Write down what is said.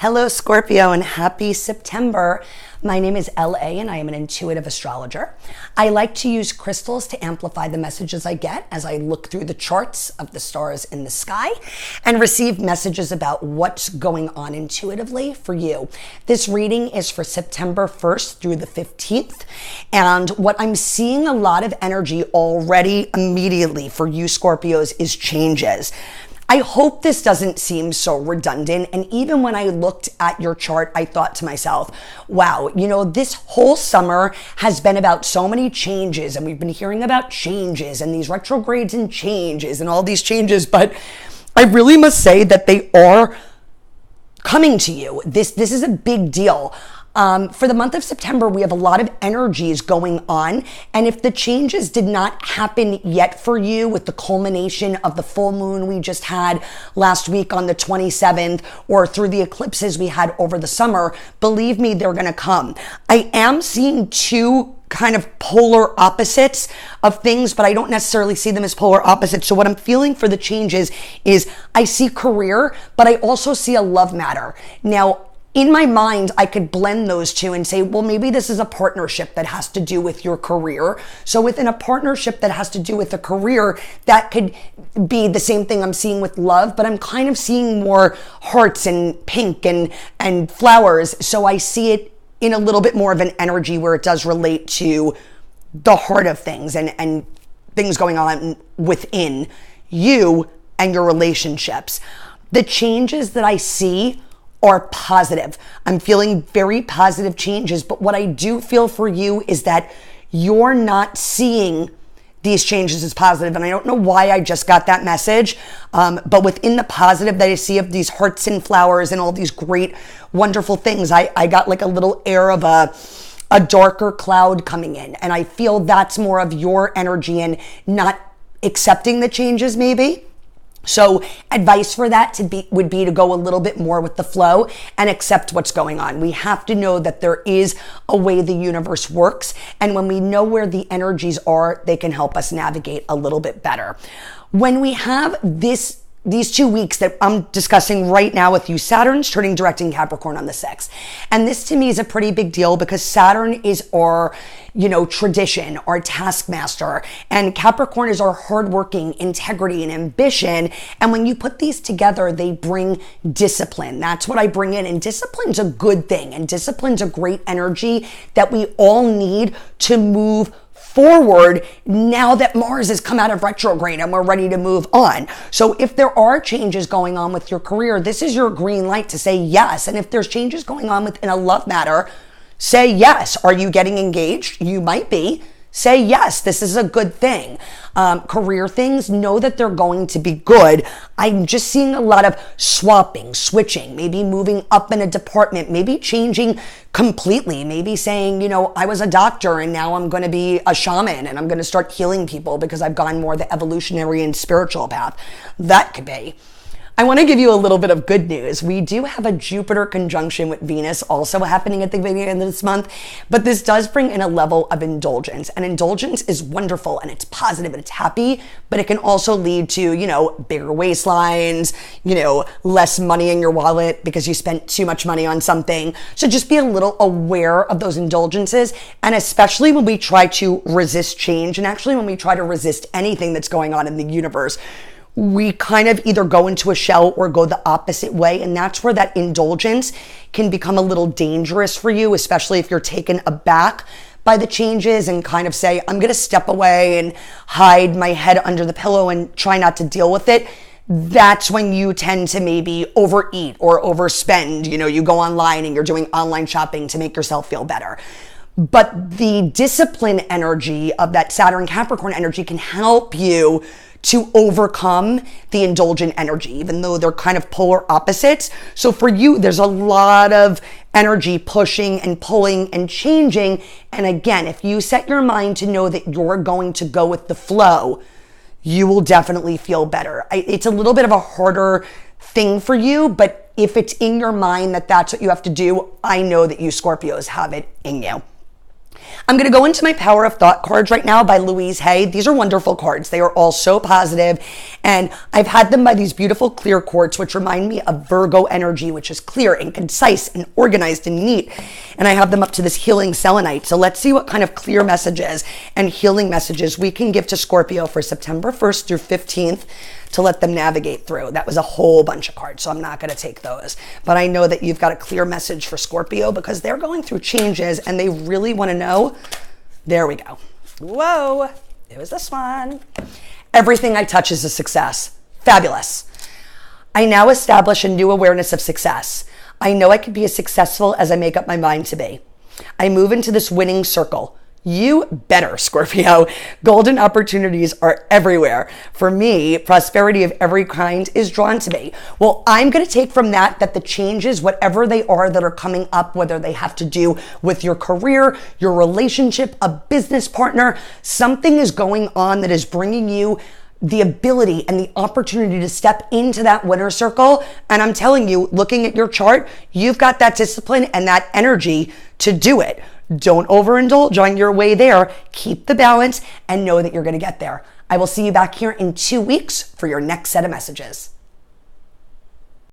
Hello, Scorpio, and happy September. My name is L.A., and I am an intuitive astrologer. I like to use crystals to amplify the messages I get as I look through the charts of the stars in the sky and receive messages about what's going on intuitively for you. This reading is for September 1st through the 15th, and what I'm seeing a lot of energy already immediately for you Scorpios is changes. I hope this doesn't seem so redundant. And even when I looked at your chart, I thought to myself, wow, this whole summer has been about so many changes, and we've been hearing about changes and these retrogrades and changes and all these changes, but I really must say that they are coming to you. This is a big deal. For the month of September, we have a lot of energies going on. And if the changes did not happen yet for you with the culmination of the full moon we just had last week on the 27th, or through the eclipses we had over the summer, believe me, they're going to come. I am seeing two kind of polar opposites of things, but I don't necessarily see them as polar opposites. So what I'm feeling for the changes is I see career, but I also see a love matter. Now, in my mind, I could blend those two and say, well, maybe this is a partnership that has to do with your career. So within a partnership that has to do with a career, that could be the same thing I'm seeing with love, but I'm kind of seeing more hearts and pink and flowers. So I see it in a little bit more of an energy where it does relate to the heart of things and things going on within you and your relationships. The changes that I see are positive. I'm feeling very positive changes, but what I do feel for you is that you're not seeing these changes as positive. And I don't know why I just got that message, but within the positive that I see of these hearts and flowers and all these great, wonderful things, I got like a little air of a darker cloud coming in. And I feel that's more of your energy and not accepting the changes maybe. So advice for that would be to go a little bit more with the flow and accept what's going on. We have to know that there is a way the universe works. And when we know where the energies are, they can help us navigate a little bit better. When we have these 2 weeks that I'm discussing right now with you, Saturn's turning direct in Capricorn on the 6th. And this to me is a pretty big deal because Saturn is our, tradition, our taskmaster, and Capricorn is our hardworking integrity and ambition. And when you put these together, they bring discipline. That's what I bring in. And discipline's a good thing. And discipline's a great energy that we all need to move forward now that Mars has come out of retrograde and we're ready to move on. So if there are changes going on with your career, this is your green light to say yes. And if there's changes going on within a love matter, say yes. Are you getting engaged? You might be. Say yes, this is a good thing. Career things, know that they're going to be good. I'm just seeing a lot of swapping, switching, maybe moving up in a department, maybe changing completely, maybe saying, I was a doctor and now I'm going to be a shaman and I'm going to start healing people because I've gone more the evolutionary and spiritual path. That could be. I want to give you a little bit of good news. We do have a Jupiter conjunction with Venus also happening at the beginning of this month, but this does bring in a level of indulgence. And indulgence is wonderful and it's positive and it's happy, but it can also lead to, bigger waistlines, less money in your wallet because you spent too much money on something. So just be a little aware of those indulgences. And especially when we try to resist change, and actually when we try to resist anything that's going on in the universe, we kind of either go into a shell or go the opposite way. And that's where that indulgence can become a little dangerous for you, especially if you're taken aback by the changes and kind of say, I'm going to step away and hide my head under the pillow and try not to deal with it. That's when you tend to maybe overeat or overspend. You go online and you're doing online shopping to make yourself feel better. But the discipline energy of that Saturn Capricorn energy can help you to overcome the indulgent energy, even though they're kind of polar opposites. So for you, there's a lot of energy pushing and pulling and changing. And again, if you set your mind to know that you're going to go with the flow, you will definitely feel better. It's a little bit of a harder thing for you, but if it's in your mind that that's what you have to do, I know that you Scorpios have it in you. I'm going to go into my Power of Thought cards right now by Louise Hay. These are wonderful cards. They are all so positive, and I've had them by these beautiful clear quartz, which remind me of Virgo energy, which is clear and concise and organized and neat. And I have them up to this healing selenite. So let's see what kind of clear messages and healing messages we can give to Scorpio for September 1st through 15th to let them navigate through. That was a whole bunch of cards, so I'm not going to take those. But I know that you've got a clear message for Scorpio because they're going through changes and they really want to know. There we go. Whoa, it was this one. Everything I touch is a success. Fabulous. I now establish a new awareness of success. I know I can be as successful as I make up my mind to be. I move into this winning circle. You better, Scorpio. Golden opportunities are everywhere. For me, prosperity of every kind is drawn to me. Well, I'm going to take from that the changes, whatever they are that are coming up, whether they have to do with your career, your relationship, a business partner, something is going on that is bringing you the ability and the opportunity to step into that winner circle. And I'm telling you, looking at your chart, you've got that discipline and that energy to do it. Don't overindulge on your way there. Keep the balance and know that you're going to get there. I will see you back here in 2 weeks for your next set of messages.